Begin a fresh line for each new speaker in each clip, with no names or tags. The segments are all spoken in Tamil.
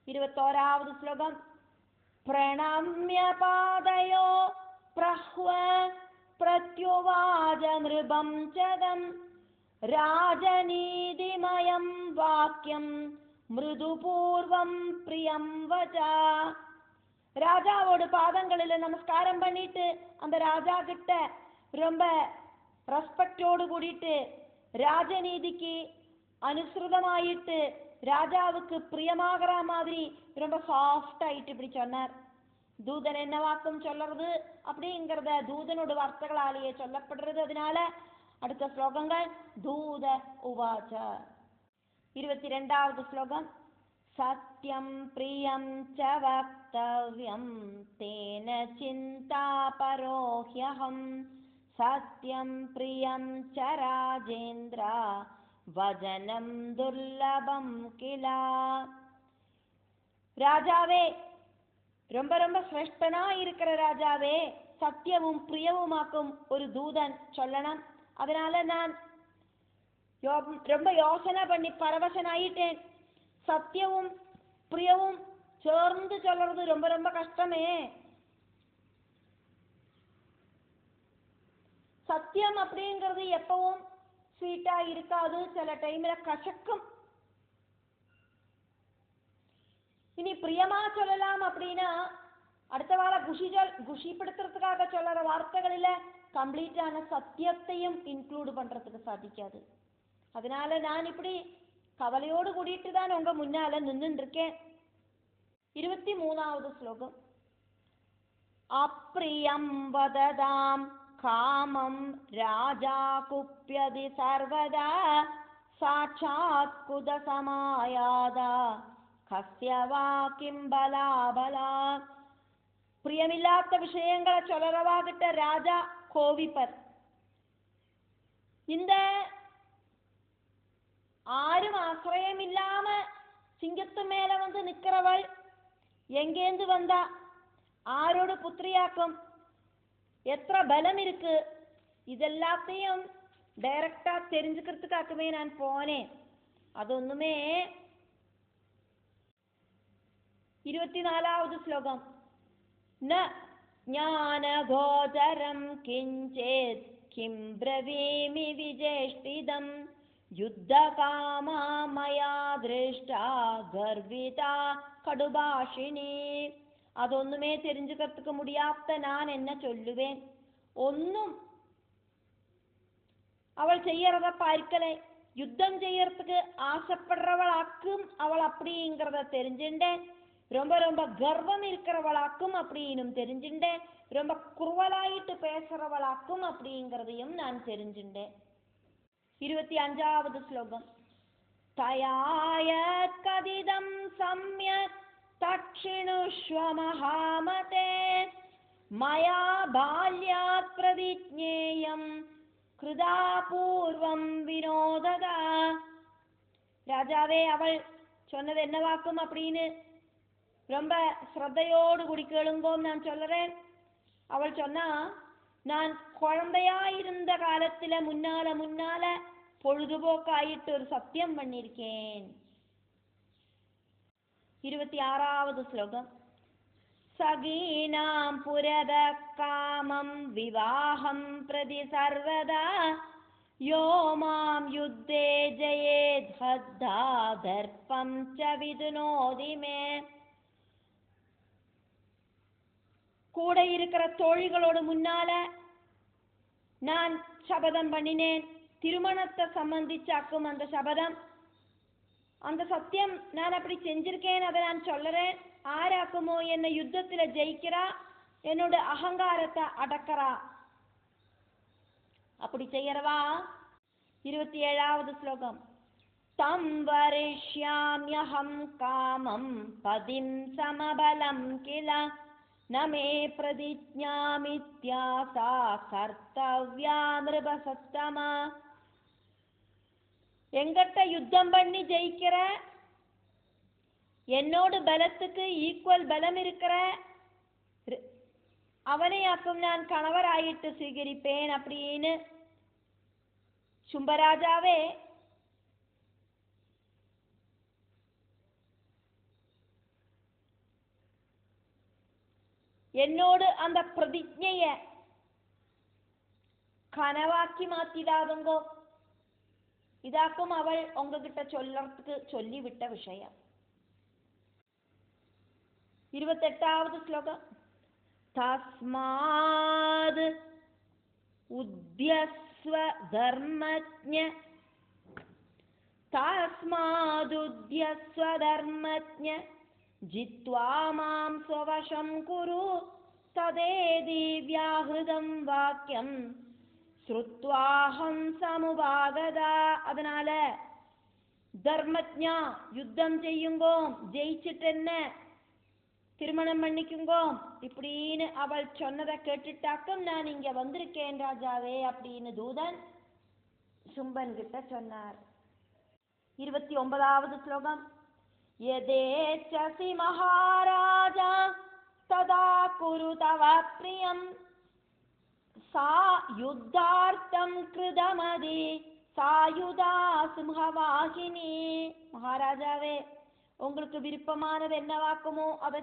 21ാவது ശ്ലോകം. പ്രണമ്യ പാദയോ പ്രഹ്വ പ്രത്യുവാച നൃപം ചതം രാജനീതിമയം വാക്യം മൃദുപൂർവം പ്രിയം വച. ராஜாவோட பாதங்களில் நமஸ்காரம் பண்ணிட்டு அந்த ராஜா கிட்ட ரொம்ப ரெஸ்பெக்டோடு கூடிட்டு ராஜநீதிக்கு அனுசൃതமாயிட்டு ராஜாவுக்கு பிரியமாகிற மாதிரி ரொம்ப சாஃப்ட் ஆயிட்டு இப்படி சொன்னார். தூதன் என்ன வாக்கும் சொல்றது அப்படிங்கிறத தூதனோட வார்த்தைகளாலேயே சொல்லப்படுறது. அதனால அடுத்த ஸ்லோகங்கள் தூத உவாச்ச. 22வது ஸ்லோகம். சத்யம் பிரியம் ச வக்தவ்யம் தேன சிந்தா பரோஹ்யஹம் சத்யம் பிரியம் ச ராஜேந்திர வஜனம் துர்லபம் கிலா. ராஜாவே, ரொம்ப ரொம்ப சிரேஷ்டனா இருக்கிற ராஜாவே, சத்தியமும் பிரியவுமாக்கும் ஒரு தூதன் சொல்லணும். அதனால நான் ரொம்ப யோசனை பண்ணி பரவசனாயிட்டேன். சத்தியமும் பிரியவும் சேர்ந்து சொல்றது ரொம்ப ரொம்ப கஷ்டமே. சத்தியம் அப்படிங்கிறது எப்பவும் ஸ்வீட்டா இருக்காது, சில டைம்ல கசக்கும். இனி பிரியமா சொல்லலாம் அப்படின்னா அடுத்த வார குஷிப்படுத்துறதுக்காக சொல்ற வார்த்தைகளில கம்ப்ளீட்டான சத்தியத்தையும் இன்க்ளூட் பண்றதுக்கு சாதிக்காது. அதனால நான் இப்படி கவலையோடு கூடிட்டு தான் உங்க முன்னால நின்று இருக்கேன். 23வது ஸ்லோகம். அப்ரியம் வததாம் காமம் ராஜா குப்யதி சர்வதா சாட்சாத் குத சமாயாதா கஸ்யவா கிம்பலா பலா. பிரியமில்லாத விஷயங்களை சொல்லறவாகிட்ட ராஜா கோவிப்பர். இந்த ஆரும் ஆசிரயமில்லாம சிங்கத்து மேல வந்து நிக்கிறவள் எங்கேந்து வந்தா, ஆரோடு புத்திரியாக்கும், எത്ര பலம் இருக்கு, இதெல்லாத்தையும் டைரக்டா தெரிஞ்சுக்கிறதுக்காகவே நான் போனேன். അതൊന്നുമേ. 24வது ശ്ലോകം. ന ജ്ഞാനഗോചരം കിഞ്ചേത് കിം ബ്രവീമി വിജേഷ്ടിതം യുദ്ധകാമാ മയാ ദൃഷ്ടാ ഗർവിതാ കടുഭാഷിണി. അതൊന്നുമേ தெரிஞ்சுக்கிறதுக்கு முடியாத நான் என்ன சொல்லுவேன்? ഒന്നും அவள் செய்யறத பார்க்கல. யுத்தம் செய்யறதுக்கு ஆசைப்படுறவளாக்கும் அவள் அப்படிங்கிறத தெரிஞ்சுட்டேன். ரொம்ப ரொம்ப கர்வம் இருக்கிறவளாக்கும் அப்படின்னு தெரிஞ்சுட்டேன். ரொம்ப குருவலாயிட்டு பேசுறவளாக்கும் அப்படிங்கிறதையும் நான் தெரிஞ்சுட்டேன். 25வது ஸ்லோகம். தயாய கதிதம் சம்யக் தக்ஷிணுஷ்வ மகாமதே மயா பால்யாத் பிரதிஜ்ஞேயம் கிருதா பூர்வம் வினோததா. ராஜாவே, அவள் சொன்னது என்னவாக்கும் அப்படின்னு ரொம்ப ஸ்ரத்தையோடு கூடி கேளுங்கோம் நான் சொல்றேன். அவள் சொன்னா, நான் குழந்தையா இருந்த காலத்துல முன்னால பொழுதுபோக்காயிட்டு ஒரு சத்தியம் பண்ணிருக்கேன். 26வது ஸ்லோகம். சகீனாம் புரத காமம் விவாஹம் பிரதி சர்வதா யோ மாம் யுத்தே ஜயேத் ஹத்தா தர்ப்பம் ச விதுனோதி மே. கூட இருக்கிற தோழிகளோடு முன்னால நான் சபதம் பண்ணினேன். திருமணத்தை சம்பந்திச்சாக்கும் அந்த சபதம், அந்த சத்தியம் நான் அப்படி செஞ்சிருக்கேன். அதை நான் சொல்றேன். ஆராக்குமோ என்னை யுத்தத்துல ஜெயிக்கிறா, என்னோட அகங்காரத்தை அடக்கிறா, அப்படி செய்யறவா. 27வது ஸ்லோகம். தம் வரிஷ்யாம்யஹம் காமம் பதிம் சமபலம் கில நமே பிரதிஜ்ஞாமித்யாசா கர்த்தவ்யா நிருபசத்தமா. எங்கிட்ட யுத்தம் பண்ணி ஜெயிக்கிற, என்னோடு பலத்துக்கு ஈக்குவல் பலம் இருக்கிற அவனையாக்கும் நான் கணவராயிட்டு சுவீகரிப்பேன் அப்படின்னு. சும்பராஜாவே, என்னோடு அந்த பிரதிஜைய கனவாக்கி மாத்திடாதுங்கோ. இதாக்கும் அவள் உங்ககிட்ட சொல்லறதுக்கு சொல்லிவிட்ட விஷயம். 28வது ஸ்லோகம். தஸ்மாத் உத்யஸ்வ தர்மஜ்ஞ தஸ்மாதுத்யஸ்வ தர்மஜ்ஞ ஜித்வா மாம் ஸ்வவசம் குரு ததேதி வியாஹ்ருதம் வாக்கியம் ஸ்ருத்வாஹம் சமுபாகதா. அதனால தர்மஜ்ஞா யுத்தம் செய்யுங்கோ, ஜெயிச்சுட்டு என்ன திருமணம் பண்ணிக்குங்கோ இப்படின்னு அவள் சொன்னதை கேட்டுட்டாக்கும் நான் இங்க வந்திருக்கேன் ராஜாவே அப்படின்னு தூதன் சும்பன் கிட்ட சொன்னார். 29வது ஸ்லோகம். யதேச்சசி மகாராஜா ததா குரு தவ பிரியம் சா யுத்தார்த்தம் கிருதமதி சாயுதா சிம்ஹவாகினி. மகாராஜாவே, உங்களுக்கு விருப்பமானது என்னவாக்குமோ அதை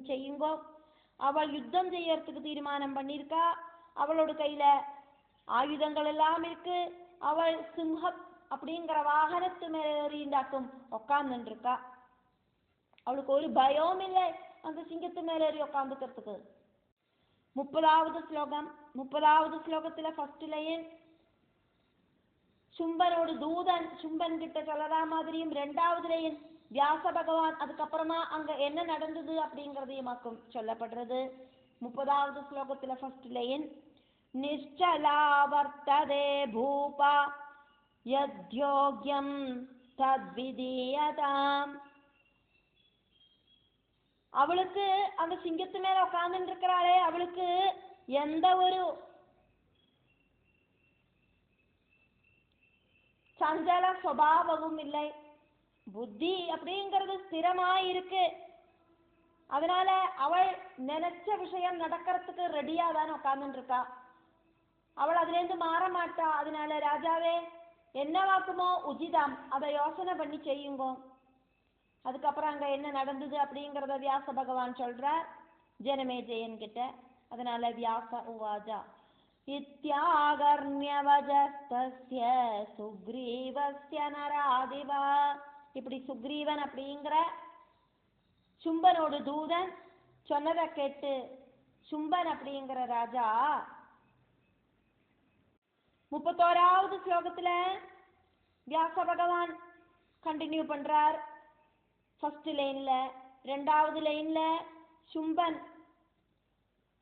செய்யுங்கோ. அவள் யுத்தம் செய்யறதுக்கு தீர்மானம் பண்ணியிருக்கா. அவளோட கையில ஆயுதங்கள் எல்லாம் இருக்கு. அவள் சிம்ஹம் அப்படிங்கிற வாகனத்து மேலேறிண்டாக்கும் உக்காந்துட்டு இருக்கா. அவளுக்கு ஒரு பயம் இல்லை அந்த சிங்கத்து மேலேறி உக்காந்துக்கிறதுக்கு. 30வது ஸ்லோகம். 30வது ஸ்லோகத்துல ஃபர்ஸ்ட் லைன் சும்பனோட தூதன் சும்பன் கிட்ட சொல்லறா மாதிரியும், 2வது லைன் வியாச பகவான் அதுக்கப்புறமா அங்க என்ன நடந்தது அப்படிங்கறதையும் சொல்லப்படுறது. 30வது ஸ்லோகத்துல ஃபர்ஸ்ட் லைன் நிஷ்சலா வர்த்ததே பூபா யத்யோக்யம் தத்விதீயதாம். அவளுக்கு அந்த சிங்கத்து மேல உட்கார்ந்து இருக்கிறாளே, அவளுக்கு எந்த ஒரு சஞ்சல சுபாவமும் இல்லை. புத்தி அப்படிங்கிறது ஸ்திரமாயிருக்கு. அதனால அவள் நினைச்ச விஷயம் நடக்கிறதுக்கு ரெடியா தான் உட்கார்ந்து இருக்கா. அவள் அதுல இருந்து மாற மாட்டா. அதனால ராஜாவே என்னவாக்குமோ உஜிதம் அதை யோசனை பண்ணி செய்யுங்கோ. அதுக்கப்புறம் அங்க என்ன நடந்தது அப்படிங்கிறத வியாச பகவான் சொல்றார் ஜனமேஜயன் கிட்ட. அதனால வியாச உவாஜா இத்யாகர்ண்யவஜஸ்தஸ்ய சுக்ரீவஸ்ய நராதிவா. இப்படி சுக்ரீவன் அப்படிங்கிற சும்பனோட தூதன் சொன்னதை கேட்டு சும்பன் அப்படிங்கிற ராஜா 31வது ஸ்லோகத்துல வியாச பகவான் கண்டினியூ பண்றார். ஃபர்ஸ்ட் லைன்ல 2வது லைன்ல சும்பன்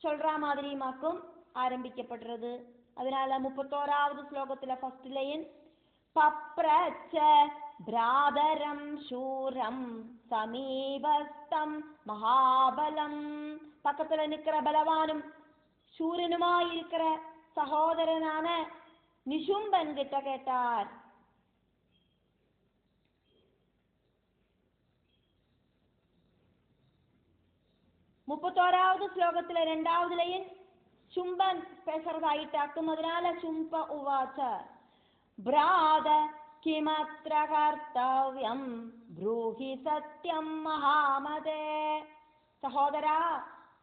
சொல்ற மாதிரியுமாக்கும் ஆரம்பிக்கப்படுறது. அதனால 31வது ஸ்லோகத்துல ஃபர்ஸ்ட் லைன் பப்ரச்ச பிராதரம் சூரம் சமீபஸ்தம் மகாபலம். பக்கத்துல நிக்கிற பலவானும் சூரனுமாயிருக்கிற சகோதரனான நிசும்பன் கிட்ட கேட்டார். முப்பத்தோராவது ஸ்லோகத்துல 2வது லைன் சும்பன் பேசுறதாயிட்டாக்கும். அதனால சும்ப உவாச்ச பிராத கிமத்ர கர்த்தவ்யம் ப்ரூஹி சத்யம் மகாமதே. சகோதரா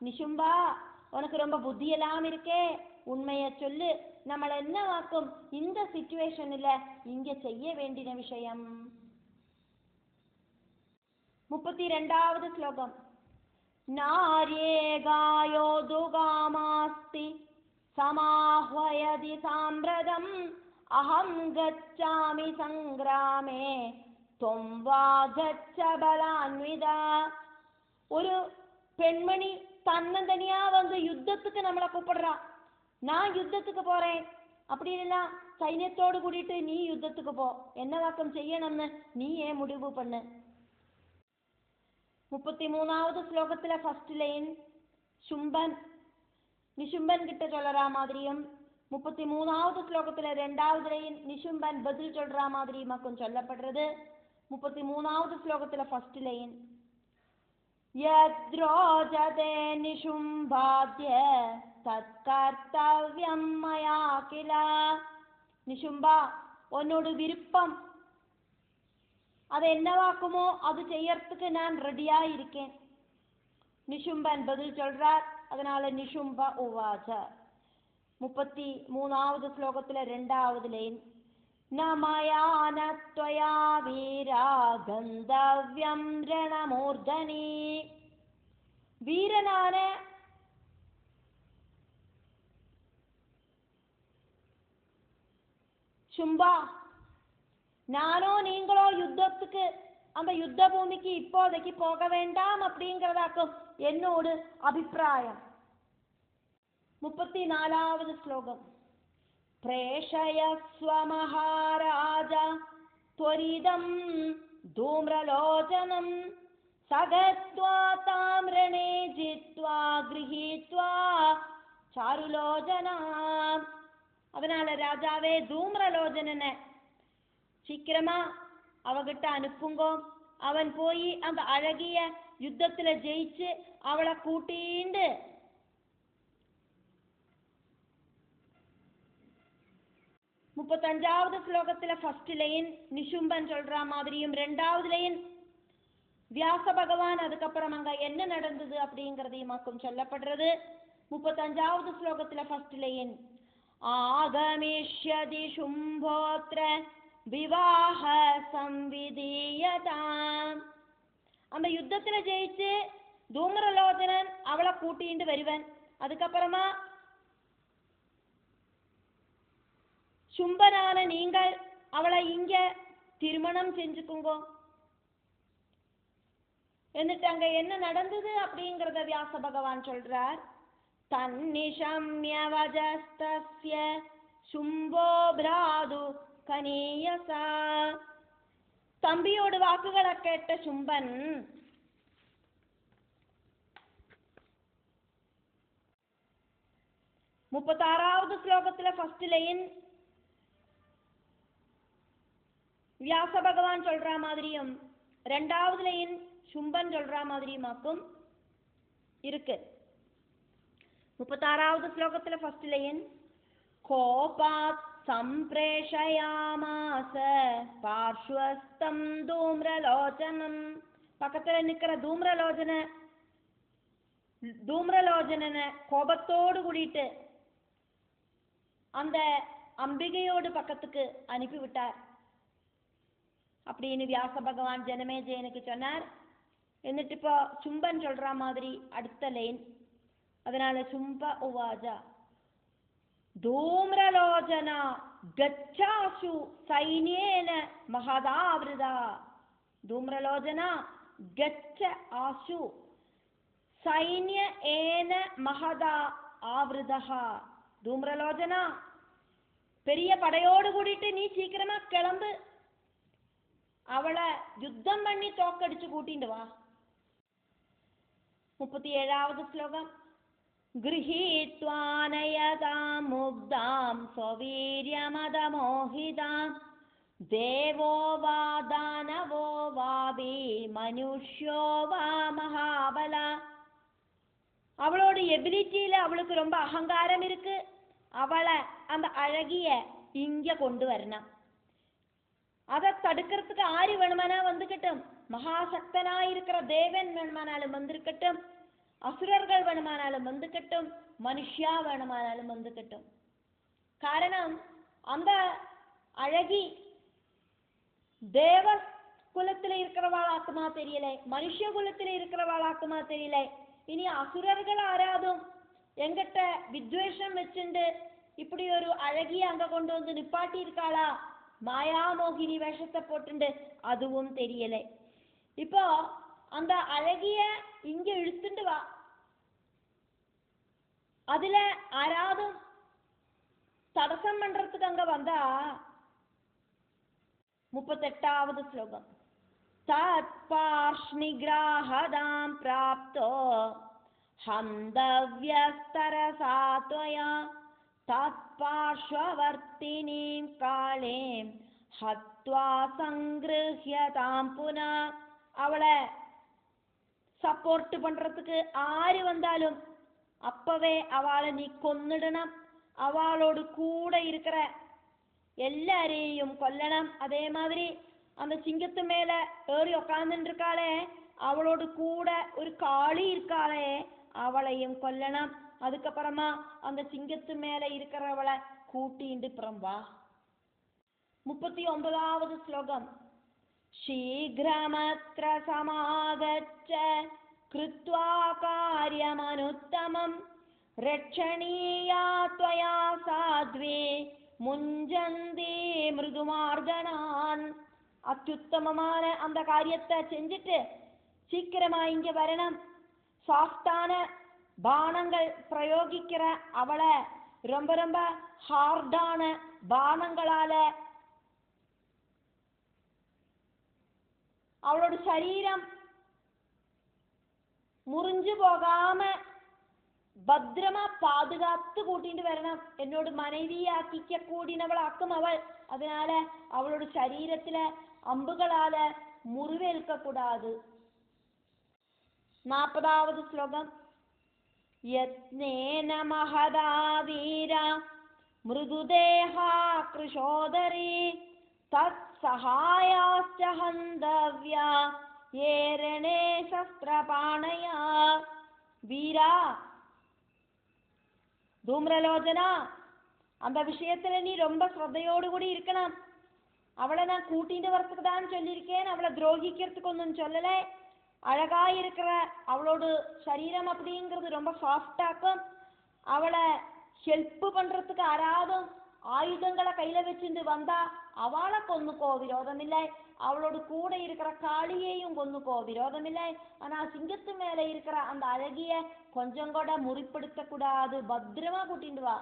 நிசும்பா, உனக்கு ரொம்ப புத்தியெல்லாம் இருக்கே, உண்மைய சொல்லு, நம்மள என்ன வாக்கும் இந்த சிச்சுவேஷன்ல இங்க செய்ய வேண்டிய விஷயம். 32வது ஸ்லோகம் நார்யே காயோ துகாமாஸ்தி சமாஹ்வயதி சாம்பிரதம் அஹம் கச்சாமி சங்கிராமே त्वं वा गच्छ பலான்விதா. ஒரு பெண்மணி தன்னந்தனியா வந்து யுத்தத்துக்கு நம்மளை கூப்பிடுறா. நான் யுத்தத்துக்கு போறேன் அப்படின்னா சைன்யத்தோடு கூட்டிட்டு நீ யுத்தத்துக்கு போ, என்ன வாக்கம் செய்யணும்னு நீ ஏன் முடிவு பண்ணு. 33வது ஸ்லோகத்துல ஃபர்ஸ்ட் லைன் சும்பன் நிசும்பன் கிட்ட சொல்ற மாதிரியும், 33வது ஸ்லோகத்துல 2வது லைன் நிசும்பன் பதில் சொல்ற மாதிரியும் சொல்லப்படுறது. 33வது ஸ்லோகத்துல ஃபர்ஸ்ட் லைன் யத்ரோஜதே நிசும்பாத்ய தத்கர்த்தவ்யம் மயா கில. நிசும்பா, உன்னோட விருப்பம் அது என்னவாக்குமோ அது செய்யறதுக்கு நான் ரெடியா இருக்கேன். நிசும்பன் பதில் சொல்றார் அதனால நிஷும்ப உவாச்ச. 33வது ശ്ലോകത്തിലെ 2வது ലൈൻ, നമയാന ത്വയാ വീരാ ഗന്ധവ്യം രണമൂർധനി. വീരനാണ് சும்பா, நானோ நீங்களோ யுத்தத்துக்கு அந்த யுத்த பூமிக்கு இப்போதைக்கு போக வேண்டாம் அப்படிங்கிறதாக்கும் என்னோடு அபிப்பிராயம். 34வது ശ്ലോകം, പ്രേഷയസ്വ മഹാരാജ ത്വരിതം ധൂമ്രലോചനം സഗത്വാ താമ്രണേ ജിത്വാ ഗൃഹീത്വാ ചാരുലോചനാം. அதனால ராஜாவே தூம்ரலோச்சனனை சீக்கிரமா அவகிட்ட அனுப்புங்கோ. அவன் போய் அந்த அழகிய யுத்தத்துல ஜெயிச்சு அவளை கூட்டிண்டு 35வது ശ്ലോകത്തിലെ ஃபர்ஸ்ட் லைன் நிஷும்பன் சொல்ற மாதிரியும் 2வது லைன் வியாச பகவான் அதுக்கப்புறம் அங்க என்ன நடந்தது அப்படிங்கிறதையும் சொல்லப்படுறது. 35வது ശ്ലോകത്തിലെ ஃபர்ஸ்ட் லைன், ஆகமிஷ்யதி சும்போத்ர விவாஹ சம்விதீயதாம். அந்த யுத்தத்துல ஜெயிச்சு தூம்ரலோச்சனன் அவளை கூட்டிட்டு வருவன். அதுக்கப்புறமா சும்பனான நீங்கள் அவளை இங்க திருமணம் செஞ்சுக்குங்கோ. എന്നിട്ട് அங்க என்ன நடந்தது அப்படிங்கறத வியாச பகவான் சொல்றார். தன்னிஷம்ய வஜஸ்தஸ்ய சும்போ பிராது கனீயசா. தம்பியோட வாக்குகளை கேட்ட சும்பன் முப்பத்தாறாவது ஸ்லோகத்துல ஃபர்ஸ்ட் லைன் வியாச பகவான் சொல்ற மாதிரியும் 2வது லைன் சும்பன் சொல்ற மாதிரியுமாக்கும் இருக்கு. 36வது ஸ்லோகத்துல ஃபர்ஸ்ட் லைன், கோபாத் சம்பிரேஷயாமாஸ பார்ஷ்வஸ்தம் தூம்ரலோச்சனம். பக்கத்துல நிக்கிற தூம்ரலோச்சனனை கோபத்தோடு கூடிட்டு அந்த அம்பிகையோடு பக்கத்துக்கு அனுப்பிவிட்டார் அப்படின்னு வியாச பகவான் ஜனமேஜயனுக்கு சொன்னார். എന്നിട്ട് இப்போ சும்பன் சொல்ற மாதிரி அடுத்த லைன், அதனால சும்ப உவாஜா தூம்ரலோச்சனா கச்சாசு சைன்யேன மகதாவிருதா. தூம்ரலோச்சனா கச்ச ஆசு சைன்ய ஏன மகதா ஆவிருதா. தூம்ரலோச்சனா பெரிய படையோடு கூடிட்டு நீ சீக்கிரமா கிளம்பு, அவளை யுத்தம் பண்ணி தோக்கடிச்சு கூட்டிட்டு வா. 37வது ஸ்லோகம், गृहीत्वानयतां मुग्धां स्ववीर्यमदमोहितां देवो वा दानवो वापि मनुष्यो वा महाबला. அவளோட எபிலிட்டியில அவளுக்கு ரொம்ப அகங்காரம் இருக்கு. அவளை அந்த அழகிய இங்க கொண்டு வரணும். அதை தடுக்கிறதுக்கு ஆறு வேணுமானா வந்துக்கட்டும், மகாசக்தனாயிருக்கிற தேவன் வேணுமானாலும் வந்திருக்கட்டும், அசுரர்கள் வேணுமானாலும் வந்துக்கட்டும், மனுஷியா வேணுமானாலும் வந்துக்கட்டும். காரணம் அந்த அழகி தேவ குலத்துல இருக்கிறவாளாக்குமா தெரியல, மனுஷ குலத்துல இருக்கிறவாளாக்குமா தெரியல. இனி அசுரர்கள் ஆராதும் எங்கிட்ட வித்வேஷம் வச்சுண்டு இப்படி ஒரு அழகிய அங்க கொண்டு வந்து நிப்பாட்டி இருக்காளா, மாயாமோகினி வேஷத்தை போட்டுண்டு அதுவும் தெரியல. இப்போ அந்த அழகிய இங்க இழுத்துண்டு வா, அதுல ஆராதும் தடசம் பண்றதுக்கு அங்க வந்தா. 38வது ஸ்லோகம், தத் பார்ஷ்ணிகிராஹதாம் ப்ராப்தோ ஹந்தவ்யஸ்தரசா த்வயா தத் பார்ஷ்வவர்த்தினீம் காளேம் ஹத்வா சங்கிருஹ்யதாம் புனா. அவளை சப்போர்ட் பண்றதுக்கு ஆறு வந்தாலும் அப்பவே அவளை நீ கொன்னிடணும். அவளோடு கூட இருக்கிற எல்லாரையும் கொல்லணும். அதே மாதிரி அந்த சிங்கத்து மேல ஏறி உக்காந்துட்டு இருக்காளே, அவளோடு கூட ஒரு காளி இருக்காளே, அவளையும் கொல்லணும். அதுக்கப்புறமா அந்த சிங்கத்து மேல இருக்கிறவளை கூட்டிண்டு அப்புறம் வா. 39வது ஸ்லோகம். शीघ्रमत्र समागच्छ कृत्वा कार्यमनुत्तमं रक्षणीया त्वया साध्वे मुञ्जन्ति मृदुमार्गणान्. அத்யுத்தமமான அந்த காரியத்தை செஞ்சுட்டு சீக்கிரமா இங்க வரணும். சாஃப்டான பானங்கள் பிரயோகிக்கிற அவளை ரொம்ப ரொம்ப ஹார்டான பானங்களால அவளோட சரீரம் முறிஞ்சு போகாம பத்திரமா பாதுகாத்து கூட்டிட்டு வரணும். என்னோட மனைவியாக்கிக்க கூடினவளாக்கும் அவள். அதனால அவளோட சரீரத்துல அம்புகளால முறிவேற்க கூடாது. 40வது ஸ்லோகம். யத்னேன மஹதா வீரா மிருதுதேஹா கிருஷோதரி தத் சகாயாஸ்ச ஹந்தவ்யா ஏரணே சஸ்திரபாணயா. வீரா, தூம்ரலோச்சனா, அந்த விஷயத்துல நீ ரொம்ப ஸ்ரத்தையோடு கூடி இருக்கணும். அவளை நான் கூட்டிட்டு வரத்துக்கு தான் சொல்லியிருக்கேன், அவளை துரோகிக்கிறதுக்கு ஒன்றும் சொல்லலை. அழகா இருக்கிற அவளோட சரீரம் அப்படிங்கிறது ரொம்ப சாஃப்டாக்கும். அவளை ஹெல்ப் பண்றதுக்கு யாராவது ஆயுதங்களை கையில வச்சுட்டு வந்தா அவளை கொன்னுக்கோ, விரோதமில்லை. அவளோட கூட இருக்கிற காளியையும் கொன்னுக்கோ, விரோதமில்லை. ஆனா சிங்கத்து மேல இருக்கிற அந்த அழகிய கொஞ்சம் கூட முறிப்படுத்த கூடாது. பத்திரமா கூட்டிட்டு வா.